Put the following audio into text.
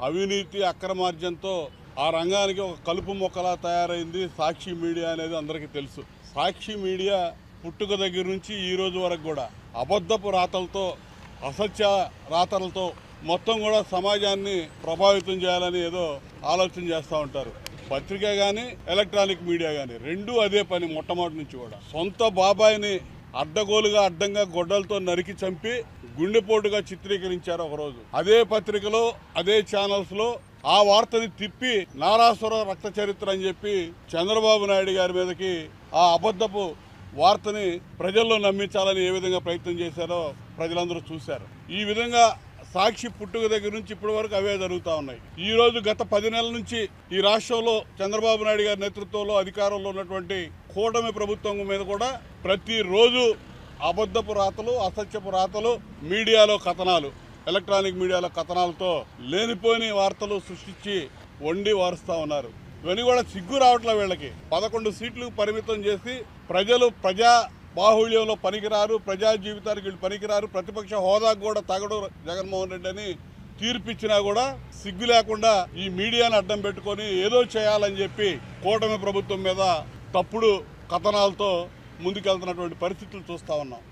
అవినీతి అక్రమార్జనతో ఆ రంగానికి ఒక కలుపు మొక్కలా తయారైంది సాక్షి మీడియా అనేది అందరికీ తెలుసు. సాక్షి మీడియా పుట్టుక దగ్గర నుంచి ఈ రోజు వరకు కూడా అబద్ధపు రాతలతో అసత్య రాతలతో మొత్తం కూడా సమాజాన్ని ప్రభావితం చేయాలని ఏదో ఆలోచన చేస్తూ ఉంటారు. పత్రిక కానీ ఎలక్ట్రానిక్ మీడియా కానీ రెండూ అదే పని. మొట్టమొదటి నుంచి కూడా సొంత బాబాయిని అడ్డగోలుగా అడ్డంగా గొడ్డలతో నరికి చంపి గుండెపోటుగా చిత్రీకరించారు ఒకరోజు. అదే పత్రికలో అదే ఛానల్స్లో ఆ వార్తని తిప్పి నారాసుర రక్త చరిత్ర అని చెప్పి చంద్రబాబు నాయుడు గారి మీదకి ఆ అబద్ధపు వార్తని ప్రజల్లో నమ్మించాలని ఏ విధంగా ప్రయత్నం చేశారో ప్రజలందరూ చూశారు. ఈ విధంగా సాక్షి పుట్టుక దగ్గర నుంచి ఇప్పటి వరకు అవే జరుగుతూ ఉన్నాయి. ఈ రోజు గత 10 నెలల నుంచి ఈ రాష్ట్రంలో చంద్రబాబు నాయుడు గారి నేతృత్వంలో అధికారంలో ఉన్నటువంటి కూటమి ప్రభుత్వం మీద కూడా ప్రతిరోజు అబద్ధపు రాతలు అసత్యపు రాతలు మీడియాలో కథనాలు ఎలక్ట్రానిక్ మీడియాలో కథనాలతో లేనిపోని వార్తలు సృష్టించి వండి వారుస్తూ ఉన్నారు. ఇవన్నీ కూడా సిగ్గు రావట్లే వీళ్ళకి. 11 సీట్లకు పరిమితం చేసి ప్రజా బాహుళ్యంలో పనికిరారు, ప్రజా జీవితానికి వీళ్ళు పనికిరారు, ప్రతిపక్ష హోదాకు కూడా తగడు జగన్మోహన్ రెడ్డి అని తీర్పిచ్చినా కూడా సిగ్గు లేకుండా ఈ మీడియాను అడ్డం పెట్టుకొని ఏదో చేయాలని చెప్పి కూటమి ప్రభుత్వం మీద తప్పుడు కథనాలతో ముందుకెళ్తున్నటువంటి పరిస్థితులు చూస్తూ ఉన్నాం.